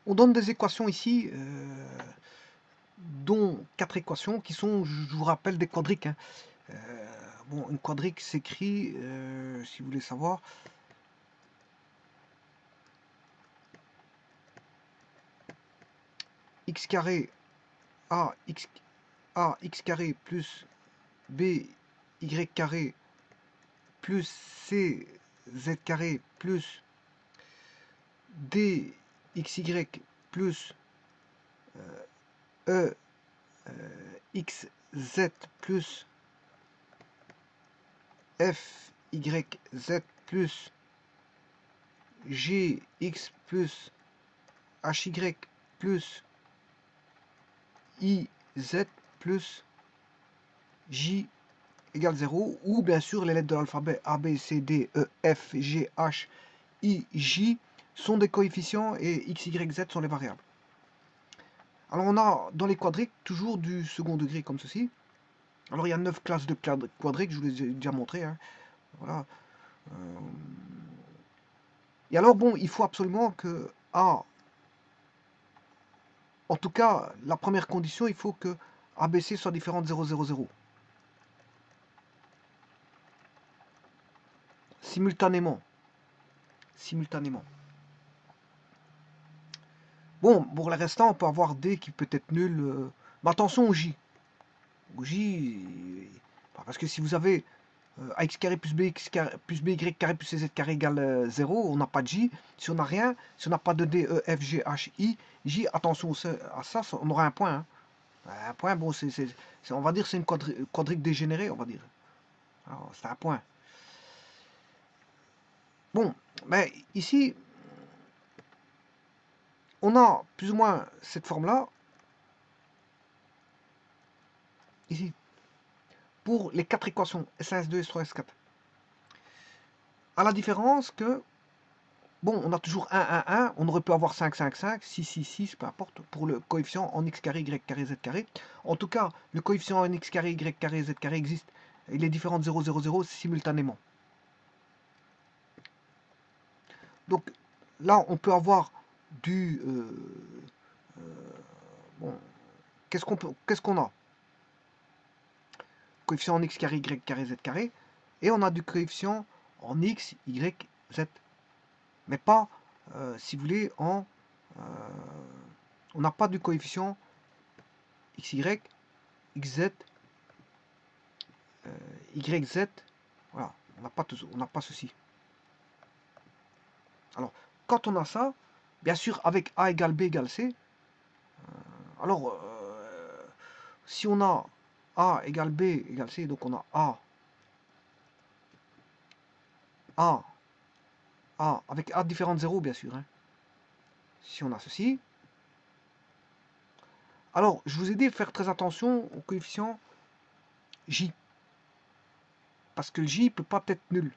On donne des équations ici, dont 4 équations qui sont, je vous rappelle, des quadriques. Hein. Bon, une quadrique s'écrit, si vous voulez savoir, x carré a x carré plus b y carré plus c z carré plus d xy plus e x z plus f y z plus g x plus h y plus i z plus j égale 0, ou bien sûr les lettres de l'alphabet A, B, C, D, E, F, G, H, I, J sont des coefficients et X, Y, Z sont les variables. Alors on a dans les quadriques toujours du second degré comme ceci. Alors il y a 9 classes de quadriques, je vous les ai déjà montré. Hein. Voilà. Et alors bon, il faut absolument que A, en tout cas la première condition, il faut que ABC soit différent de 0, 0, 0. Simultanément. Bon, pour le restant, on peut avoir D qui peut être nul. Mais attention au J. Au J, parce que si vous avez ax carré plus by carré plus cz carré égale 0, on n'a pas de J. Si on n'a rien, si on n'a pas de D, E, F, G, H, I, J, attention à ça, on aura un point. Hein. Un point, bon, on va dire c'est une quadrique dégénérée, on va dire. C'est un point. Bon, mais ici, on a plus ou moins cette forme-là. Ici. Pour les 4 équations S1, S2, S3, S4. À la différence que, bon, on a toujours 1, 1, 1, on aurait pu avoir 5, 5, 5, 6, 6, 6, peu importe, pour le coefficient en x carré, y carré, z carré. En tout cas, le coefficient en x carré, y carré, z carré existe, il est différent de 0, 0, 0 simultanément. Donc là, on peut avoir du... bon, qu'est-ce qu'on a? Coefficient en x carré, y carré, z carré, et on a du coefficient en x, y, z. Mais pas, si vous voulez, on n'a pas du coefficient xy, xz, yz, voilà, on n'a pas ceci. Alors, quand on a ça, bien sûr, avec a égale b égale c, alors, si on a a égale b égale c, donc on a a, avec a différent de 0, bien sûr, hein. Si on a ceci, alors, je vous ai dit de faire très attention au coefficient j. Parce que le j ne peut pas être nul.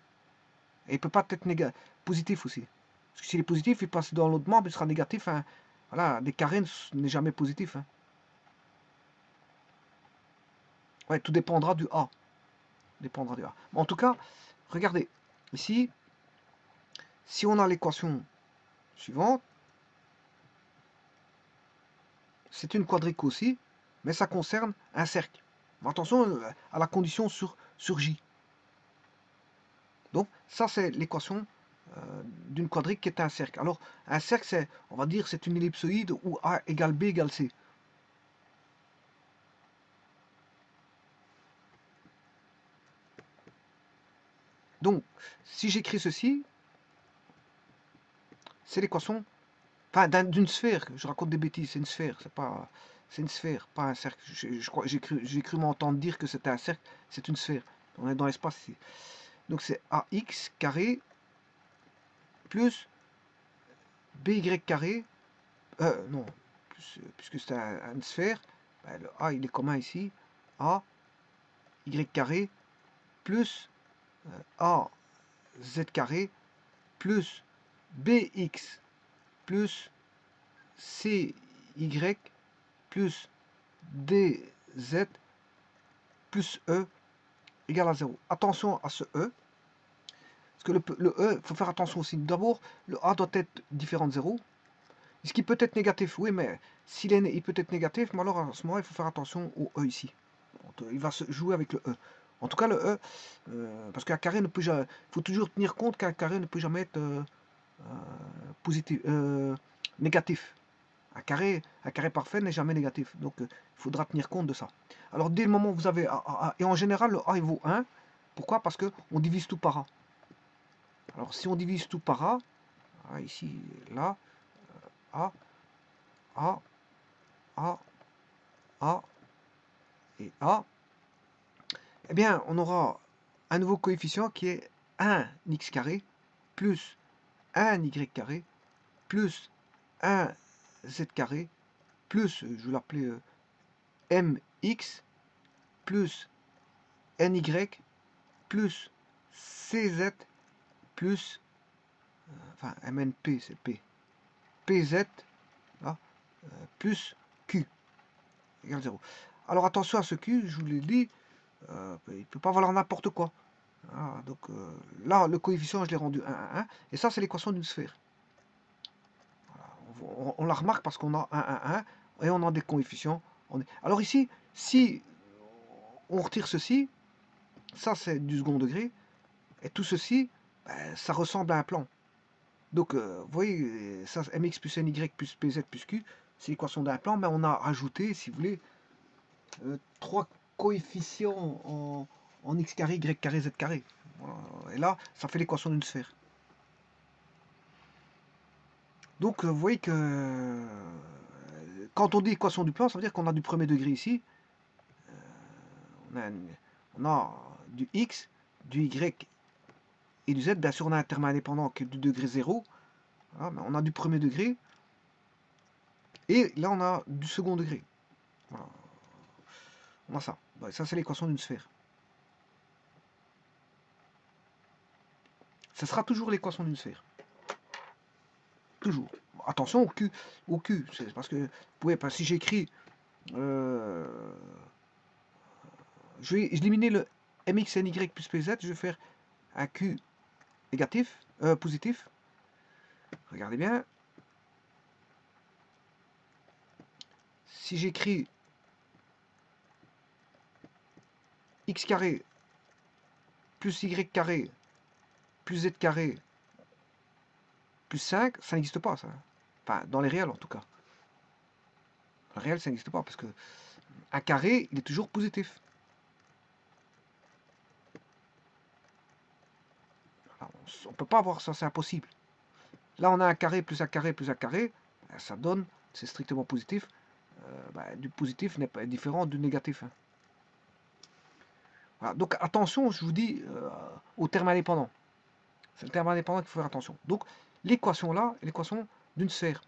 Et il ne peut pas être positif aussi. Parce que s'il est positif, il passe dans l'autre membre, il sera négatif. Hein. Voilà, des carrés n'est jamais positif. Hein. Ouais, tout dépendra du A. Dépendra du A. Mais en tout cas, regardez, ici, si on a l'équation suivante, c'est une quadrique aussi, mais ça concerne un cercle. Mais attention à la condition sur J. Donc, ça, c'est l'équation d'une quadrique qui est un cercle. Alors, un cercle, c'est, on va dire, c'est une ellipsoïde où A égale B égale C. Donc, si j'écris ceci, c'est l'équation, enfin, d'une sphère. Je raconte des bêtises, c'est une sphère, c'est une sphère, pas un cercle. J'ai cru m'entendre dire que c'était un cercle, c'est une sphère. On est dans l'espace ici. Donc c'est ax carré plus by carré, non, puisque c'est une sphère, ben, le a il est commun ici, a y carré plus a z carré plus bx plus cy plus dz plus e égale à 0. Attention à ce e, parce que le e, il faut faire attention aussi. D'abord, le a doit être différent de 0. Ce qui peut être négatif, oui, mais il peut être négatif, mais alors à ce moment, il faut faire attention au E ici. Il va se jouer avec le E. En tout cas, le E, parce qu'un carré ne peut jamais... Il faut toujours tenir compte qu'un carré ne peut jamais être positif, négatif. Un carré parfait n'est jamais négatif. Donc, il faudra tenir compte de ça. Alors, dès le moment où vous avez A, et en général, le A, il vaut 1. Pourquoi? Parce qu'on divise tout par A. Alors, si on divise tout par A, ici, là, A, A, A, A et A, eh bien, on aura un nouveau coefficient qui est 1x carré plus 1y carré plus 1z carré plus, je vais l'appeler mx plus ny plus cz plus, enfin mnp c'est p, pz là, plus q égale 0. Alors attention à ce q, je vous l'ai dit, il ne peut pas valoir n'importe quoi. Ah, donc là, le coefficient, je l'ai rendu 1, 1, 1, et ça, c'est l'équation d'une sphère. Voilà, on la remarque parce qu'on a 1, 1, 1, et on a des coefficients. Alors ici, si on retire ceci, ça c'est du second degré, et tout ceci, ben, ça ressemble à un plan. Donc, vous voyez, ça, mx plus ny plus pz plus q, c'est l'équation d'un plan, mais on a ajouté, si vous voulez, 3 coefficients en x carré, y carré, z carré. Voilà. Et là, ça fait l'équation d'une sphère. Donc, vous voyez que quand on dit équation du plan, ça veut dire qu'on a du premier degré ici. On a du x, du y et du z. Bien sûr, on a un terme indépendant qui est du degré 0. Voilà, mais on a du premier degré. Et là, on a du second degré. Voilà. On a ça. Ça, c'est l'équation d'une sphère. Ça sera toujours l'équation d'une sphère. Toujours. Attention au Q. C'est parce que, vous pouvez pas, si j'écris, je vais éliminer le mx ny plus pz, je vais faire un Q négatif, positif. Regardez bien. Si j'écris x carré plus y carré plus z carré plus 5, ça n'existe pas, ça. Enfin, dans les réels, en tout cas. Dans les réels, ça n'existe pas, parce que un carré, il est toujours positif. Alors, on ne peut pas avoir ça, c'est impossible. Là, on a un carré plus un carré plus un carré, ça donne, c'est strictement positif. Du positif n'est pas différent du négatif. Hein. Voilà, donc attention, je vous dis, au terme indépendant. C'est le terme indépendant qu'il faut faire attention. Donc, l'équation là, l'équation d'une sphère.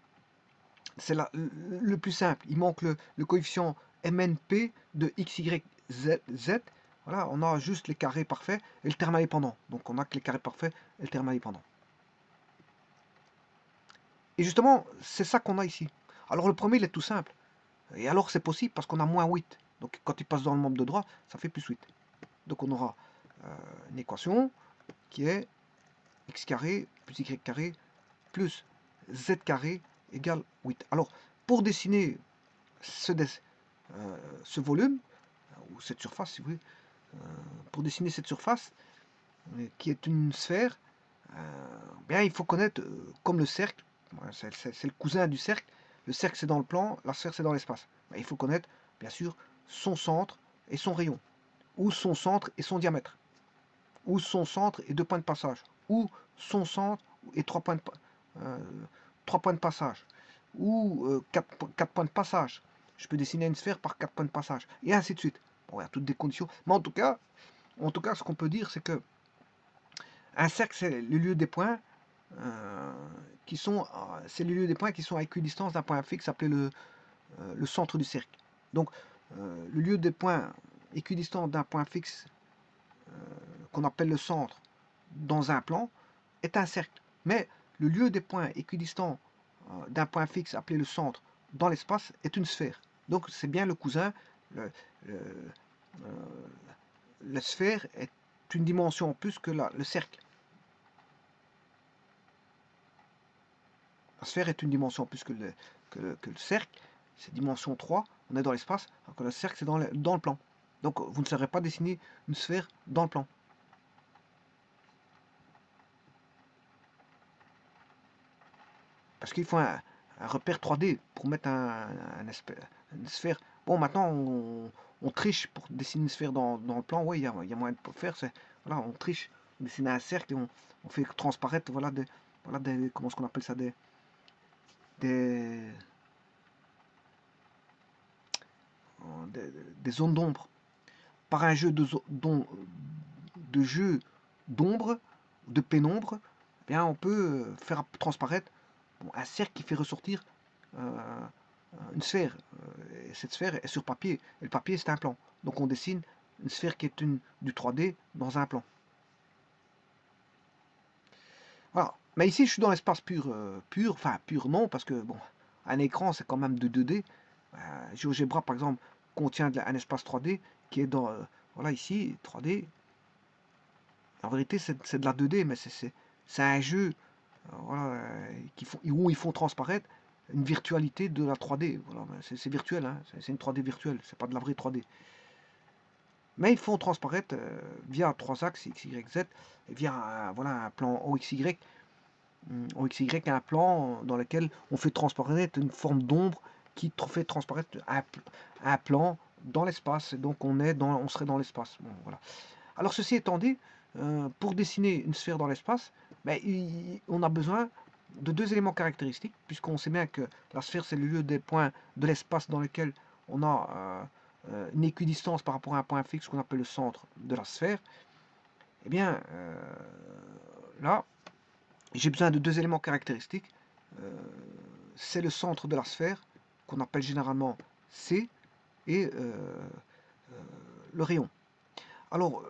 C'est le plus simple. Il manque le coefficient MNP de x, y, z, z. Voilà, on a juste les carrés parfaits et le terme indépendant. Donc on a que les carrés parfaits et le terme indépendant. Et justement, c'est ça qu'on a ici. Alors le premier, il est tout simple. Et alors c'est possible parce qu'on a moins 8. Donc quand il passe dans le membre de droit, ça fait plus 8. Donc on aura une équation qui est x carré plus y carré plus z carré égale 8. Alors pour dessiner ce volume, ou cette surface si vous voulez, pour dessiner cette surface, qui est une sphère, bien, il faut connaître, comme le cercle, c'est le cousin du cercle, le cercle c'est dans le plan, la sphère c'est dans l'espace. Il faut connaître, bien sûr, son centre et son rayon, ou son centre et son diamètre, ou son centre et 2 points de passage, ou son centre et 3 points de passage, ou 4 points de passage. Je peux dessiner une sphère par 4 points de passage, et ainsi de suite. Bon, il y a toutes des conditions, mais en tout cas, ce qu'on peut dire, c'est que un cercle, c'est le lieu des points c'est le lieu des points qui sont à équidistance d'un point fixe appelé le centre du cercle. Donc, le lieu des points équidistants d'un point fixe qu'on appelle le centre dans un plan est un cercle. Mais le lieu des points équidistants d'un point fixe appelé le centre dans l'espace est une sphère. Donc, c'est bien le cousin. La sphère est une dimension en plus que le cercle. La sphère est une dimension plus que le cercle, c'est dimension 3, on est dans l'espace, alors que le cercle c'est dans le plan. Donc vous ne saurez pas dessiner une sphère dans le plan. Parce qu'il faut un repère 3D pour mettre une sphère. Bon, maintenant, on triche pour dessiner une sphère dans le plan. Oui, il y a moyen de faire. Voilà, on triche. On dessine un cercle et on fait transparaître voilà comment est-ce qu'on appelle ça, des, des, des zones d'ombre. Par un jeu de jeu d'ombre, de pénombre, eh bien, on peut faire transparaître un cercle qui fait ressortir euh, une sphère. Et cette sphère est sur papier. Et le papier, c'est un plan. Donc on dessine une sphère qui est du 3D dans un plan. Voilà. Mais ici, je suis dans l'espace pur. Enfin, pur non, parce que bon, un écran, c'est quand même de 2D. GeoGebra, par exemple, contient un espace 3D qui est dans... voilà, ici, 3D. En vérité, c'est de la 2D, mais c'est un jeu voilà, où ils font transparaître une virtualité de la 3D. Voilà, c'est virtuel, hein, c'est une 3D virtuelle, c'est pas de la vraie 3D. Mais ils font transparaître via trois axes X, Y, Z, et via voilà, un plan OXY. OXY, un plan dans lequel on fait transparaître une forme d'ombre qui fait transparaître un plan dans l'espace. Donc on serait dans l'espace. Bon, voilà. Alors ceci étant dit, pour dessiner une sphère dans l'espace, ben, on a besoin de deux éléments caractéristiques, puisqu'on sait bien que la sphère c'est le lieu des points de l'espace dans lequel on a une équidistance par rapport à un point fixe qu'on appelle le centre de la sphère. Eh bien, là, j'ai besoin de deux éléments caractéristiques. Euh, c'est le centre de la sphère, qu'on appelle généralement C, et le rayon. Alors,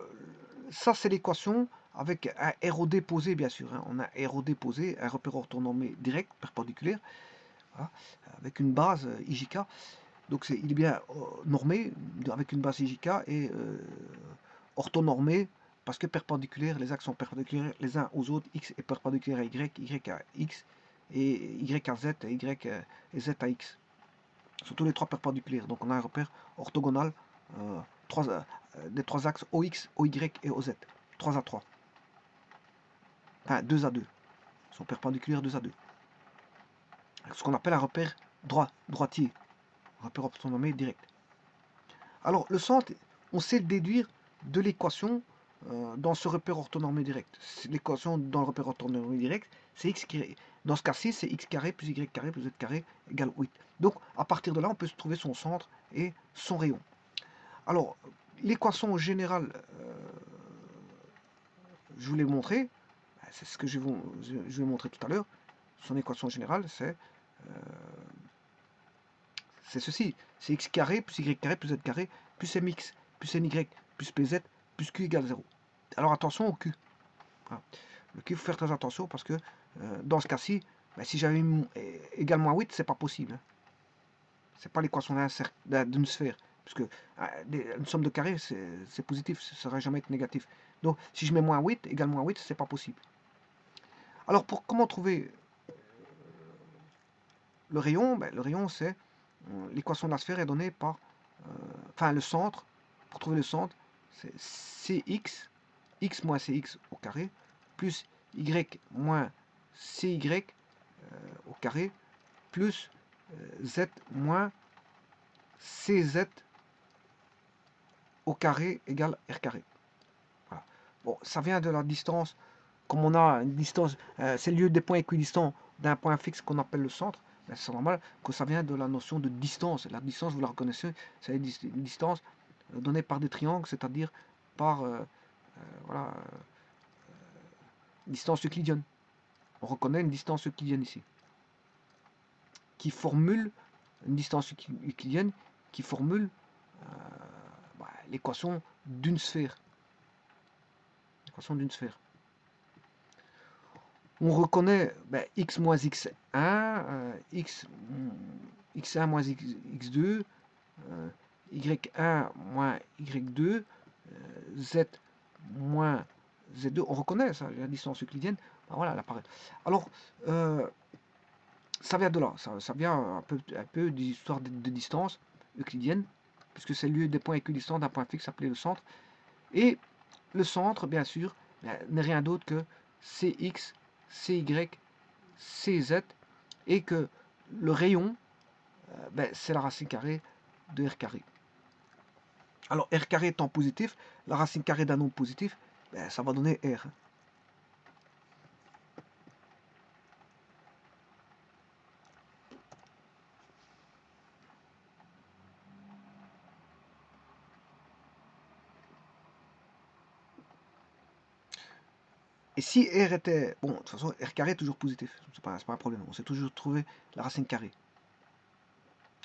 ça, c'est l'équation avec un ROD posé, bien sûr. Hein. On a un ROD posé, un repère orthonormé direct, perpendiculaire, voilà, avec une base IJK. Donc, il est bien normé avec une base IJK et orthonormé parce que perpendiculaire, les axes sont perpendiculaires les uns aux autres. X est perpendiculaire à Y, Y à X, et Y à Z, et Y et Z à X. Sont tous les trois perpendiculaires. Donc, on a un repère orthogonal des trois axes OX, OY et OZ. 3 à 3. Enfin, 2 à 2. Ils sont perpendiculaires 2 à 2. Ce qu'on appelle un repère droitier. Un repère orthonormé direct. Alors, le centre, on sait le déduire de l'équation dans ce repère orthonormé direct. L'équation dans le repère orthonormé direct, c'est x qui... Dans ce cas-ci, c'est x carré plus y carré plus z carré égale 8. Donc, à partir de là, on peut se trouver son centre et son rayon. Alors, l'équation générale, je vous l'ai montré, c'est ce que je vais montrer tout à l'heure. Son équation générale, c'est ceci. C'est x carré plus y carré plus z carré plus mx plus ny plus pz plus q égale 0. Alors attention au q. Voilà. Le q, il faut faire très attention parce que dans ce cas-ci, ben, si j'avais égal moins 8, c'est pas possible. Hein. C'est pas l'équation d'une sphère. Parce que une somme de carrés, c'est positif, ça ne sera jamais être négatif. Donc si je mets moins 8, égal moins 8, c'est pas possible. Alors comment trouver le rayon? Ben, le rayon, c'est l'équation de la sphère est donnée par enfin le centre. Pour trouver le centre, c'est cx, x moins cx au carré, plus y moins cy au carré, plus z moins cz au carré égale r carré. Voilà. Bon, ça vient de la distance, comme on a une distance, c'est le lieu des points équidistants d'un point fixe qu'on appelle le centre. Ben, c'est normal que ça vient de la notion de distance. La distance, vous la reconnaissez, c'est une distance donnée par des triangles, c'est-à-dire par voilà, distance euclidienne. On reconnaît une distance euclidienne ici, qui formule une distance euclidienne qui formule l'équation d'une sphère. L'équation d'une sphère. On reconnaît ben, x moins x1, x1 moins x2, y1 moins y2, z moins z2. On reconnaît ça, la distance euclidienne. Ben, voilà, elle apparaît. Alors, Ça vient de là, ça vient un peu d'histoire de distance euclidienne, puisque c'est le lieu des points équidistants d'un point fixe appelé le centre. Et le centre, bien sûr, n'est rien d'autre que Cx, Cy, Cz, et que le rayon, c'est la racine carrée de r carré. Alors r carré étant positif, la racine carrée d'un nombre positif, ça va donner r. Et si r était... Bon, de toute façon, r carré est toujours positif. C'est pas un problème. On sait toujours trouver la racine carrée.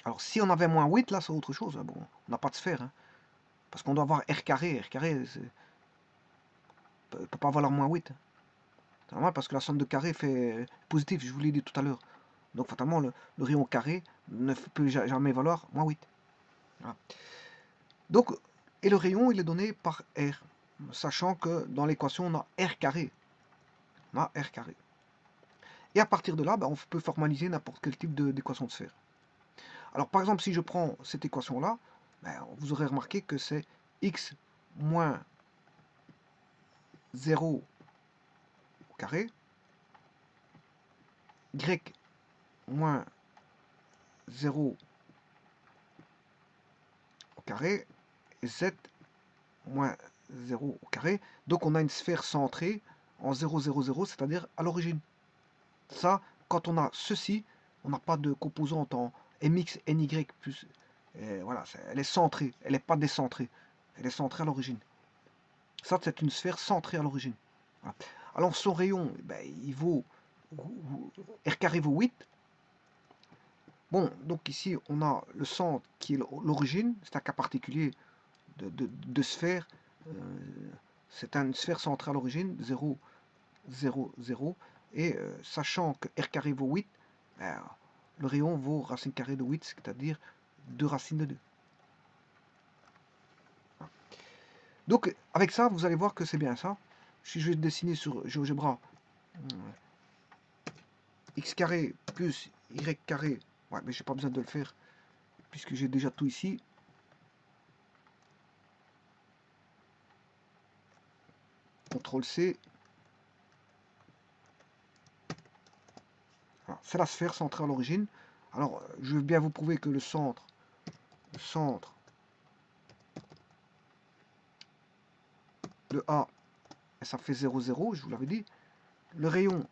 Alors, si on avait moins 8, là, c'est autre chose. Bon, on n'a pas de sphère. Hein, parce qu'on doit avoir r carré. R carré, ne peut pas valoir moins 8. C'est normal parce que la somme de carré fait positif, je vous l'ai dit tout à l'heure. Donc, fatalement, le rayon carré ne peut jamais valoir moins 8. Voilà. Donc, et le rayon, il est donné par r. Sachant que dans l'équation, on a r carré. On a r carré. Et à partir de là, on peut formaliser n'importe quel type d'équation de sphère. Alors par exemple, si je prends cette équation-là, vous aurez remarqué que c'est x moins 0 au carré, y moins 0 au carré, et z moins 0 au carré. Donc on a une sphère centrée en 0, 0, 0, c'est-à-dire à l'origine. Ça, quand on a ceci, on n'a pas de composante en mx, ny, plus... voilà, elle est centrée, elle n'est pas décentrée. Elle est centrée à l'origine. Ça, c'est une sphère centrée à l'origine. Voilà. Alors, son rayon, il vaut... R carré vaut 8. Bon, donc ici, on a le centre qui est l'origine. C'est un cas particulier de sphère. C'est une sphère centrée à l'origine, 0, 0, 0. Et sachant que R carré vaut 8, le rayon vaut racine carrée de 8, c'est-à-dire 2 racines de 2. Donc, avec ça, vous allez voir que c'est bien ça. Si je vais dessiner sur GeoGebra x carré plus y carré, ouais, mais j'ai pas besoin de le faire, puisque j'ai déjà tout ici. CTRL-C. Voilà, c'est la sphère centrée à l'origine. Alors, je veux bien vous prouver que le centre de A, ça fait 0, 0, je vous l'avais dit. Le rayon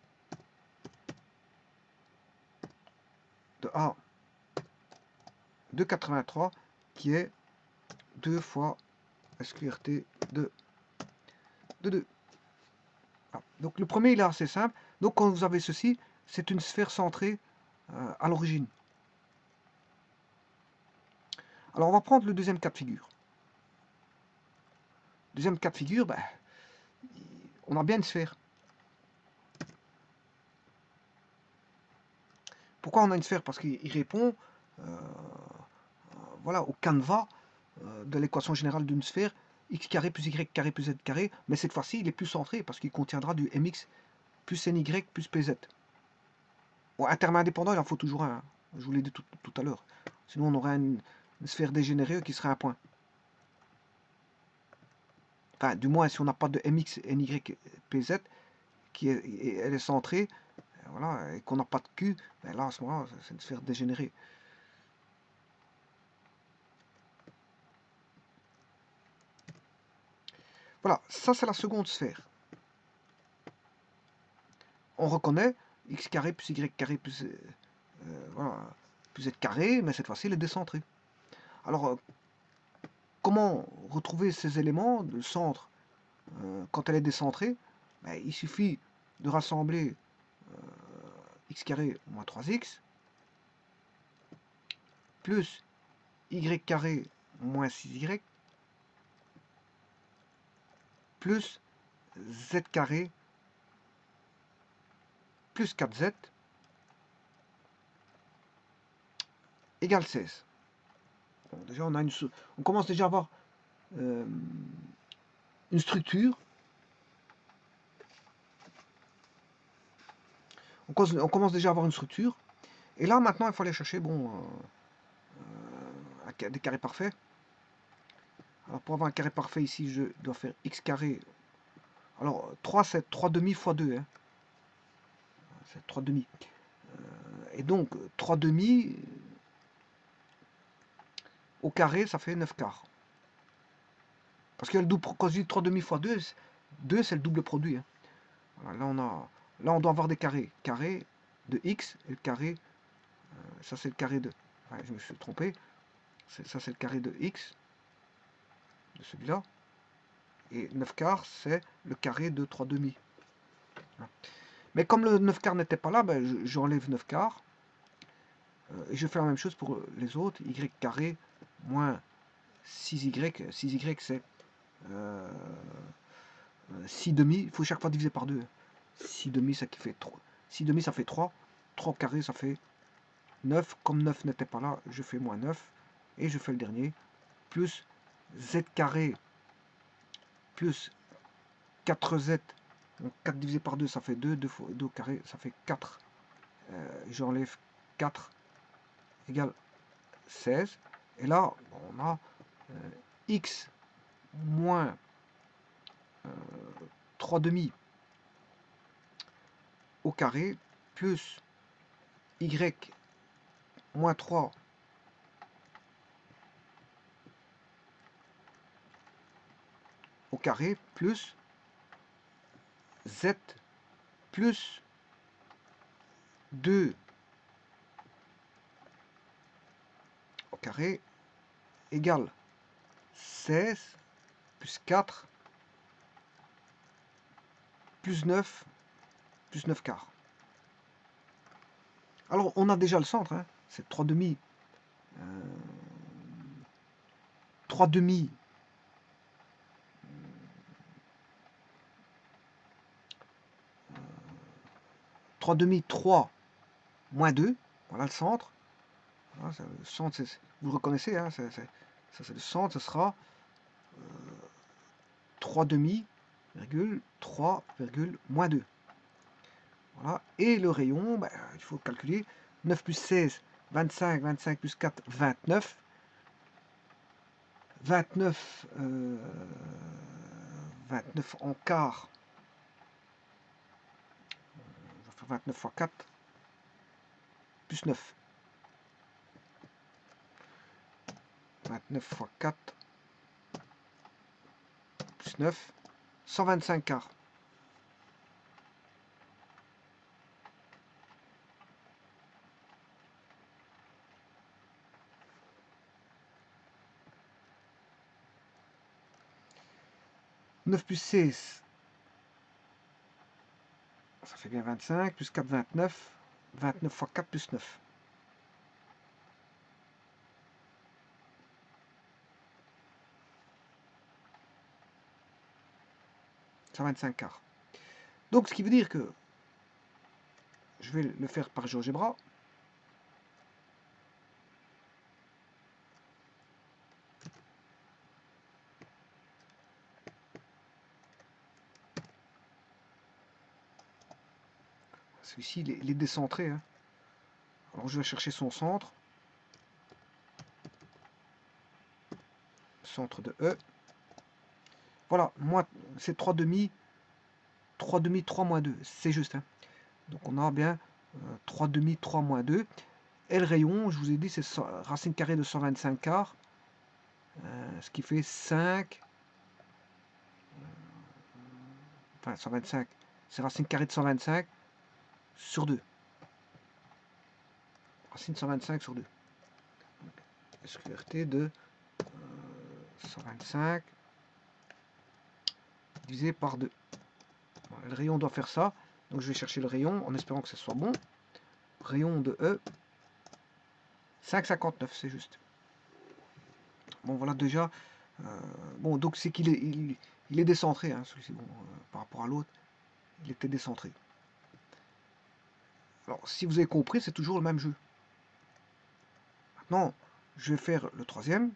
de A de 83, qui est 2 fois SQRT de 2. Voilà. Donc le premier, il est assez simple. Donc quand vous avez ceci, c'est une sphère centrée à l'origine. Alors on va prendre le deuxième cas de figure. Deuxième cas de figure, on a bien une sphère. Pourquoi on a une sphère? Parce qu'il répond voilà, au canevas de l'équation générale d'une sphère, x carré plus y carré plus z carré, mais cette fois-ci il est plus centré parce qu'il contiendra du mx plus ny plus pz. Bon, un terme indépendant, il en faut toujours un, hein. Je vous l'ai dit tout à l'heure. Sinon on aurait une sphère dégénérée qui serait un point. Enfin, du moins si on n'a pas de mx, ny, pz, elle est centrée, voilà, et qu'on n'a pas de q, là à ce moment-là, c'est une sphère dégénérée. Voilà, ça c'est la seconde sphère. On reconnaît x carré plus y carré plus, voilà, plus z carré, mais cette fois-ci il est décentré. Alors, comment retrouver ces éléments de centre quand elle est décentrée? Il suffit de rassembler x carré moins 3x plus y carré moins 6y plus z carré plus 4z égale 16. Bon, déjà on commence déjà à avoir une structure. On commence déjà à avoir une structure. Et là, maintenant, il faut aller chercher, bon, des carrés parfaits. Alors, pour avoir un carré parfait ici, je dois faire x carré. Alors, 3, c'est 3 demi fois 2. Hein. C'est 3 demi. Et donc, 3 demi au carré, ça fait 9 quarts. Parce que le double, quand je dis 3 demi fois 2, 2 c'est le double produit. Hein. Voilà, là, on doit avoir des carrés. Carré de x et le carré, ça c'est le carré de... Ouais, je me suis trompé. Ça c'est le carré de x, de celui-là. Et 9 quarts, c'est le carré de 3 demi. Mais comme le 9 quarts n'était pas là, ben, j'enlève 9 quarts. Et je fais la même chose pour les autres. Y carré moins 6y. 6y, c'est 6 demi. Il faut chaque fois diviser par 2. 6 demi, ça qui fait 3. 6 demi, ça fait 3. 3 carré, ça fait 9. Comme 9 n'était pas là, je fais moins 9. Et je fais le dernier. Plus z carré plus 4z. Donc 4 divisé par 2, ça fait 2. 2 fois 2 au carré, ça fait 4. J'enlève 4 égale 16. Et là, on a x moins 3 demi au carré plus y moins 3 au carré plus z plus 2 au carré égale 16 plus 4 plus 9 plus 9 quarts. Alors on a déjà le centre, hein, c'est 3 demi. 3 demi 3 demi 3 moins 2, voilà le centre. Voilà, le centre, vous le reconnaissez, hein, ça c'est le centre, ce sera 3 demi, virgule, 3, virgule, moins 2. Voilà. Et le rayon, ben, il faut calculer. 9 plus 16, 25, 25 plus 4, 29. 29, 29 en quart. On va faire 29 fois 4, plus 9. 29 fois 4, plus 9, 125 quarts. « 9 plus 16, ça fait bien 25, plus 4, 29. 29 fois 4, plus 9. 125 quarts. Donc, ce qui veut dire que je vais le faire par GeoGebra. Celui-ci, il est décentré. Hein. Alors, je vais chercher son centre. Centre de E. Voilà, c'est 3 demi. 3 demi, 3 moins 2. C'est juste. Hein. Donc, on a bien 3 demi, 3 moins 2. Et le rayon, je vous ai dit, c'est racine carrée de 125 quarts. Ce qui fait 5. Enfin, 125. C'est racine carrée de 125 sur 2. Racine 125 sur 2. SQRT de 125 divisé par 2. Voilà, le rayon doit faire ça. Donc je vais chercher le rayon en espérant que ce soit bon. Rayon de E. 5,59, c'est juste. Bon, voilà déjà. Bon, donc c'est qu'il est, il est décentré, hein, celui-ci, bon, par rapport à l'autre. Il était décentré. Alors, si vous avez compris, c'est toujours le même jeu. Maintenant, je vais faire le troisième.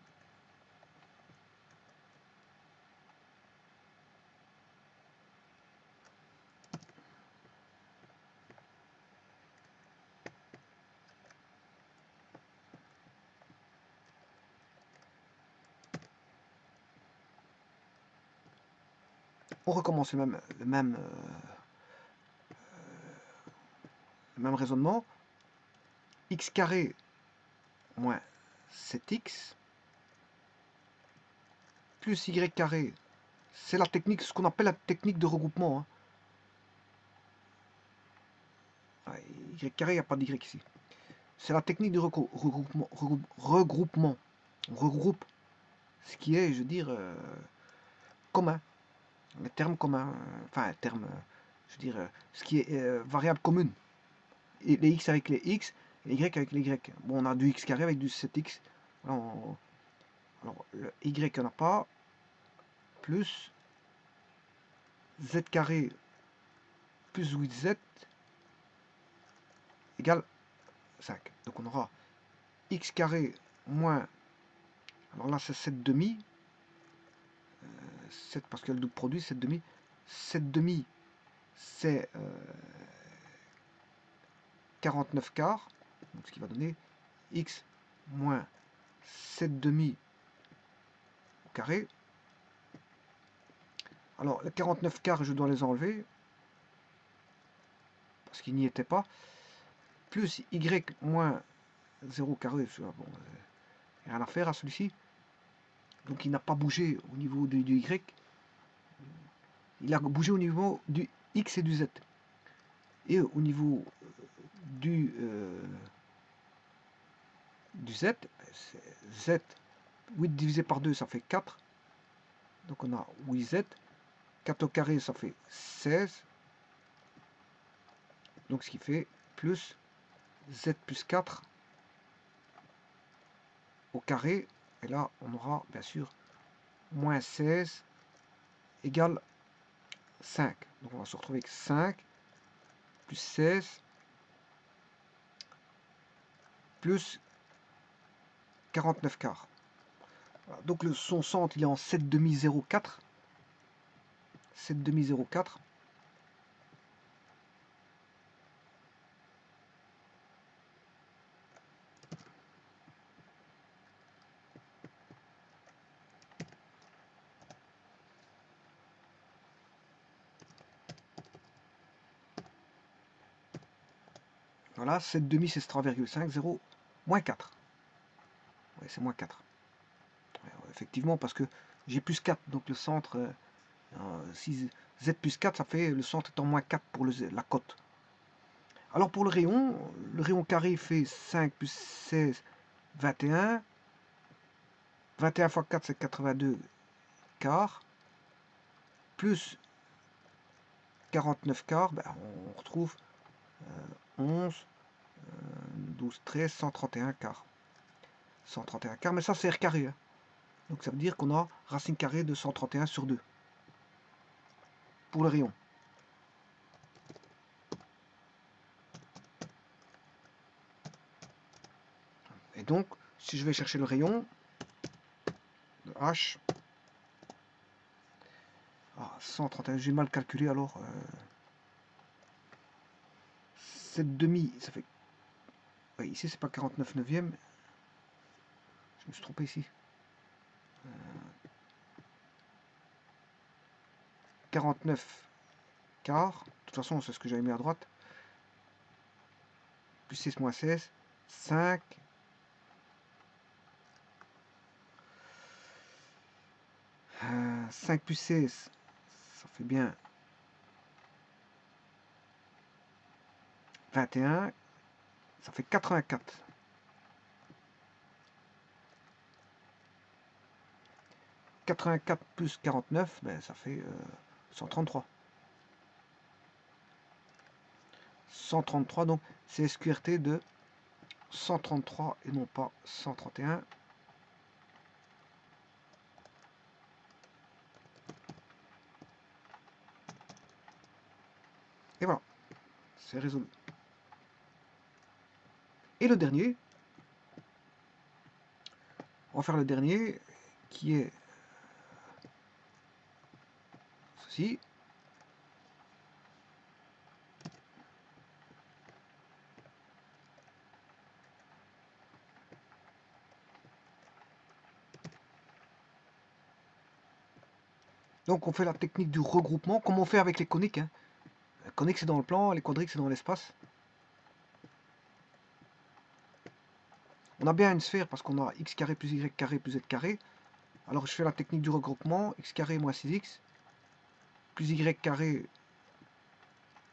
On recommence le même raisonnement. X carré moins 7x plus y carré. C'est la technique, ce qu'on appelle la technique de regroupement. Hein. Y carré, il n'y a pas d'y ici. C'est la technique de regroupement. On regroupe ce qui est, je veux dire, commun. Les termes communs. Enfin, termes, je veux dire, ce qui est variable commune. Et les x avec les x, et les y avec les y. Bon, on a du x carré avec du 7x. Alors, le y, il n'y en a pas. Plus z carré plus 8z égale 5. Donc on aura x carré moins, alors là c'est 7 demi, 7 parce qu'il y a le double produit, 7 demi, 7 demi c'est 49 quarts, donc ce qui va donner x moins 7 demi au carré. Alors les 49 quarts je dois les enlever, parce qu'ils n'y étaient pas, plus y moins 0 carré, bon, rien à faire à celui-ci. Donc il n'a pas bougé au niveau du y, il a bougé au niveau du x et du z. Et au niveau du z, z, 8 divisé par 2 ça fait 4. Donc on a 8z, 4 au carré ça fait 16. Donc ce qui fait plus z plus 4 au carré. Et là on aura bien sûr moins 16 égale 5. Donc on va se retrouver avec 5 plus 16 plus 49 quarts. Voilà. Donc son centre il est en 7 demi 0,4. 7 demi 0,4. Voilà, 7 demi c'est 3,5, 0, moins 4. Ouais, c'est moins 4. Ouais, effectivement, parce que j'ai plus 4, donc le centre, si z plus 4, ça fait le centre est en moins 4 pour la cote. Alors pour le rayon carré fait 5 plus 16, 21. 21 fois 4, c'est 82 quarts. Plus 49 quarts, ben, on retrouve 11, 12, 13, 131 quarts. 131 quarts, mais ça c'est R carré. Hein. Donc ça veut dire qu'on a racine carrée de 131 sur 2. Pour le rayon. Et donc, si je vais chercher le rayon de H, 131, j'ai mal calculé alors. 7 demi, ça fait... Ouais, ici c'est pas 49 neuvième. Je me suis trompé ici. 49 quarts. De toute façon, c'est ce que j'avais mis à droite. Plus 6 moins 16. 5. 5 plus 16, ça fait bien 21. Ça fait 84. 84 plus 49, ben, ça fait 133. 133, donc c'est SQRT de 133 et non pas 131. Et voilà, c'est résolu. Et le dernier, on va faire le dernier qui est ceci. Donc on fait la technique du regroupement, comme on fait avec les coniques. Hein. Les coniques c'est dans le plan, les quadriques c'est dans l'espace. On a bien une sphère parce qu'on a x carré plus y carré plus z carré. Alors je fais la technique du regroupement, x carré moins 6x, plus y carré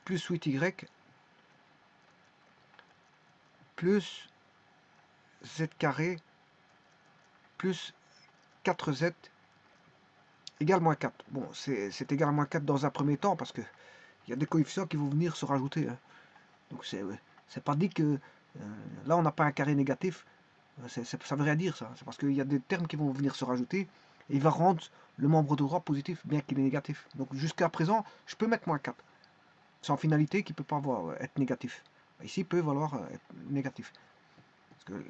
plus 8y, plus z carré plus 4z égale moins 4. Bon, c'est égal à moins 4 dans un premier temps parce que il y a des coefficients qui vont venir se rajouter. Hein. Donc c'est pas dit que là on n'a pas un carré négatif. Ça veut rien dire ça. C'est parce qu'il y a des termes qui vont venir se rajouter et il va rendre le membre de droit positif bien qu'il est négatif. Donc jusqu'à présent, je peux mettre moins 4. C'est en finalité qui ne peut pas être négatif. Ici, il peut valoir être négatif. Parce que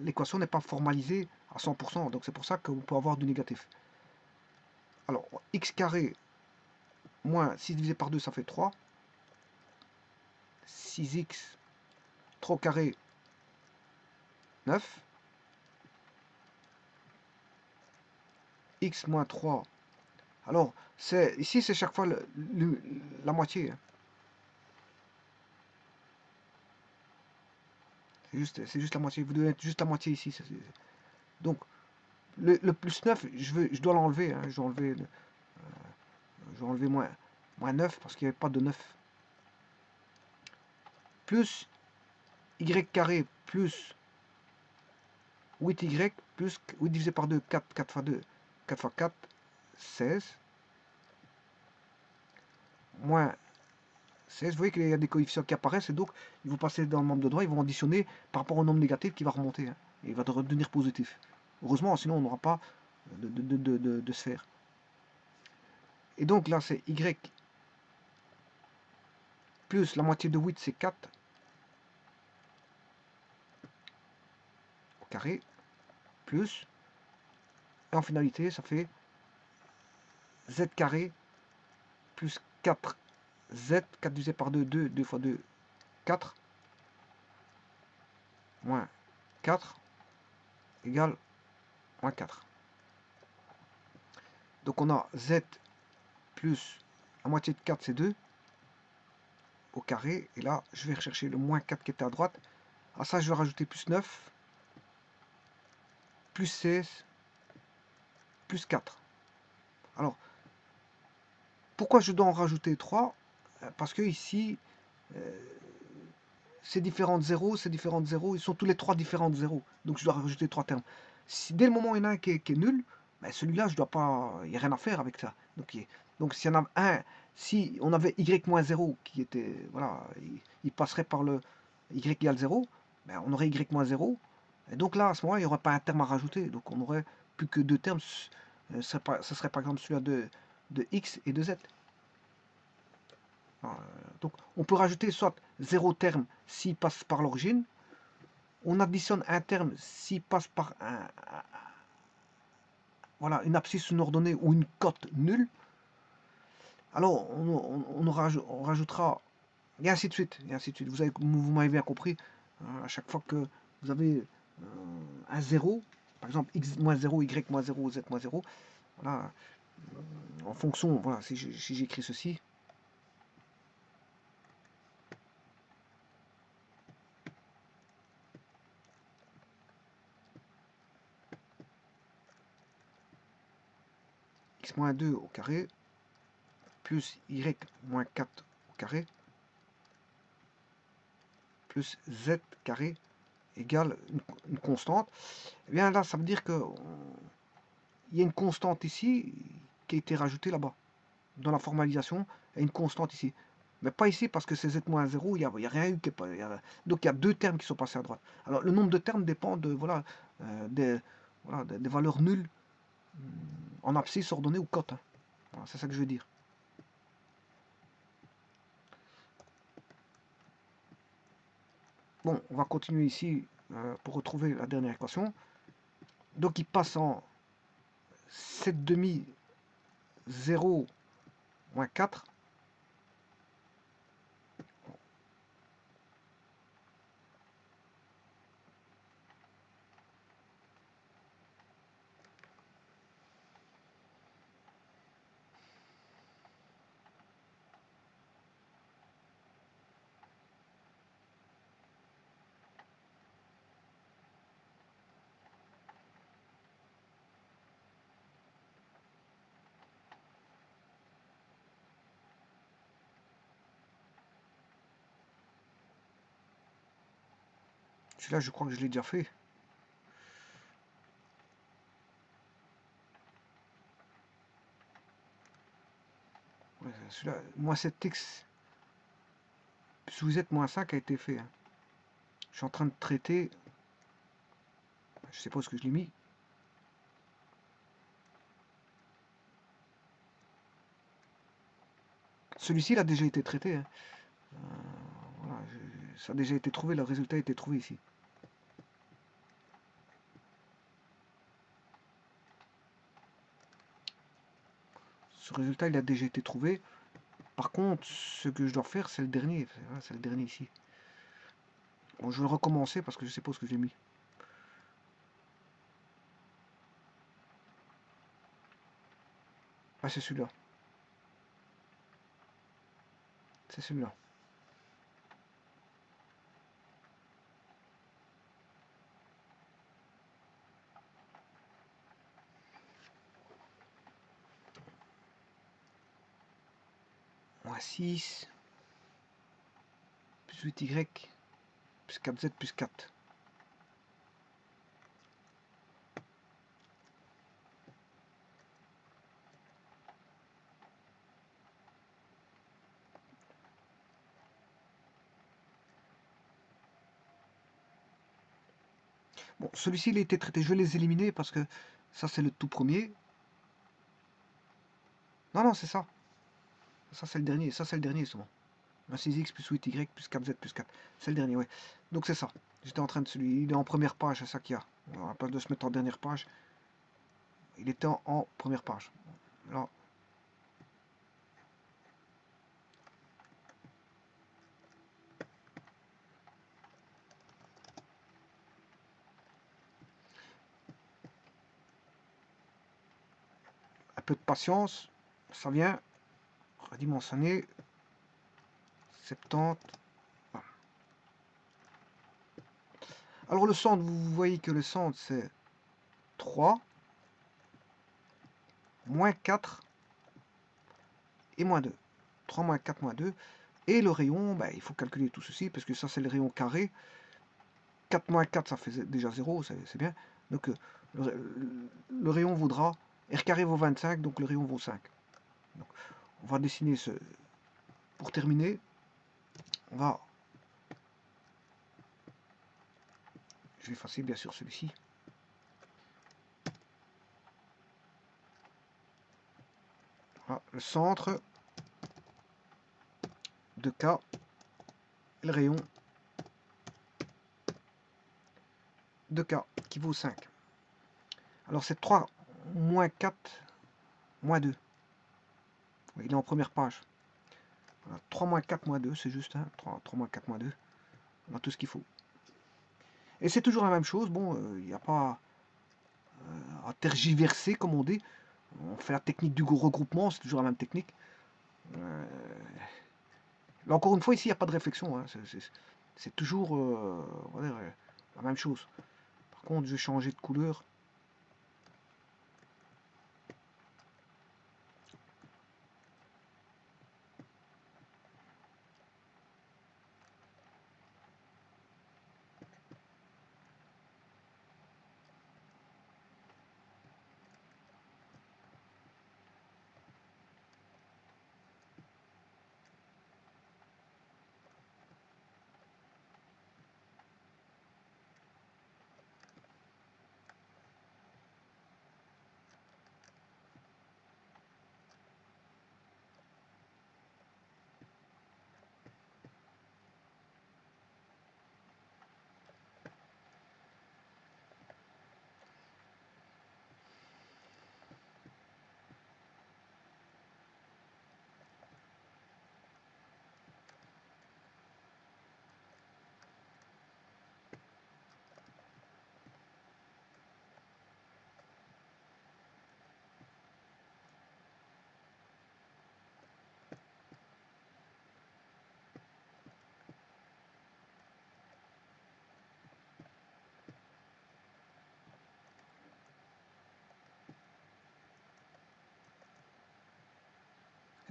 l'équation n'est pas formalisée à 100%, donc c'est pour ça qu'on peut avoir du négatif. Alors, x carré moins 6 divisé par 2, ça fait 3. 6x 3 au carré, 9. X moins 3. Alors, ici, c'est chaque fois la moitié. Hein. C'est juste la moitié. Vous devez être juste la moitié ici. Donc, le plus 9, je dois l'enlever. Hein. Je dois enlever moins 9 parce qu'il n'y avait pas de 9. Plus y carré plus 8y plus 8 divisé par 2, 4, 4 fois 2, 4 fois 4, 16. Moins 16. Vous voyez qu'il y a des coefficients qui apparaissent et donc ils vont passer dans le membre de droit, ils vont additionner par rapport au nombre négatif qui va remonter. Hein, et il va redevenir positif. Heureusement, sinon on n'aura pas de sphère. Et donc là c'est y plus la moitié de 8, c'est 4 au carré, plus, et en finalité ça fait z carré plus 4z, 4 divisé par 2, 2, 2 fois 2, 4, moins 4, égale moins 4. Donc on a z plus la moitié de 4, c'est 2, au carré, et là je vais rechercher le moins 4 qui était à droite. À ça je vais rajouter plus 9, plus 16, plus 4. Alors, pourquoi je dois en rajouter 3? Parce que ici, ces différentes zéros, ils sont tous les 3 différentes zéros. Donc je dois rajouter 3 termes. Si dès le moment il y en a un qui est nul, ben celui-là, je dois pas. Il n'y a rien à faire avec ça. Donc s'il y en a un, si on avait y-0 qui était. Voilà, il passerait par le y égale 0, ben on aurait y-0. Et donc là, à ce moment-là, il n'y aurait pas un terme à rajouter. Donc on aurait plus que deux termes. Ce serait par exemple celui-là de x et de z. Donc on peut rajouter soit 0 terme s'il passe par l'origine, on additionne un terme s'il passe par voilà, une abscisse non ordonnée ou une cote nulle. Alors on rajoutera, et ainsi de suite, et ainsi de suite. Vous m'avez bien compris, à chaque fois que vous avez un 0, par exemple x moins 0, y moins 0, z moins 0, voilà, en fonction, voilà, si j'écris ceci, x moins 2 au carré, plus y moins 4 au carré, plus z carré égale une constante, et bien là, ça veut dire qu'il y a une constante ici qui a été rajoutée là-bas. Dans la formalisation, il y a une constante ici. Mais pas ici parce que c'est z-0, il n'y a rien eu. Donc il y a deux termes qui sont passés à droite. Alors le nombre de termes dépend de, des valeurs nulles en abscisse, ordonnée ou cote. Hein. Voilà, c'est ça que je veux dire. Bon, on va continuer ici pour retrouver la dernière équation. Donc il passe en 7 demi 0 moins 4. Celui-là, je crois que je l'ai déjà fait. Ouais, celui-là, moins 7x, plus vous êtes moins 5 a été fait. Hein. Je suis en train de traiter. Je sais pas où ce que je l'ai mis. Celui-ci, il a déjà été traité. Hein. Voilà, ça a déjà été trouvé, le résultat a été trouvé ici. Ce résultat, il a déjà été trouvé. Par contre, ce que je dois faire, c'est le dernier. C'est le dernier ici. Bon, je vais le recommencer parce que je sais pas où ce que j'ai mis. Ah, c'est celui-là. C'est celui-là. Moins 6, plus 8y, plus 4z, plus 4. Bon, celui-ci, il a été traité. Je vais les éliminer parce que ça, c'est le tout premier. Non, non, c'est ça. Ça, c'est le dernier. Ça, c'est le dernier, souvent. 6x plus 8y plus 4z plus 4. C'est le dernier, ouais. Donc, c'est ça. J'étais en train de celui. Il est en première page, c'est ça qu'il y a. À la place de se mettre en dernière page, il était en première page. Là. Un peu de patience. Ça vient. Redimensionner. 70. Voilà. Alors, le centre, vous voyez que le centre, c'est 3, moins 4 et moins 2. 3 moins 4 moins 2. Et le rayon, ben, il faut calculer tout ceci, parce que ça, c'est le rayon carré. 4 moins 4, ça fait déjà 0, c'est bien. Donc, le rayon vaudra, R carré vaut 25, donc le rayon vaut 5. Donc, on va dessiner ce... Pour terminer, on va... Je vais effacer, bien sûr, celui-ci. Voilà, le centre de K, et le rayon de K, qui vaut 5. Alors, c'est 3 moins 4 moins 2. Il est en première page. Voilà, 3 moins 4 moins 2, c'est juste. Hein, 3 moins 4 moins 2. On a tout ce qu'il faut. Et c'est toujours la même chose. Bon, il n'y a pas à tergiverser, comme on dit. On fait la technique du regroupement, c'est toujours la même technique. Là, encore une fois, ici, il n'y a pas de réflexion. Hein. C'est toujours la même chose. Par contre, je vais changer de couleur.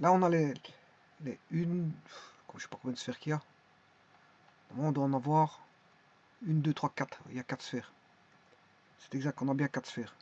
Là, on a les une... Je sais pas combien de sphères qu'il y a. On doit en avoir 1, 2, 3, 4. Il y a 4 sphères. C'est exact, on a bien 4 sphères.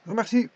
Remercie.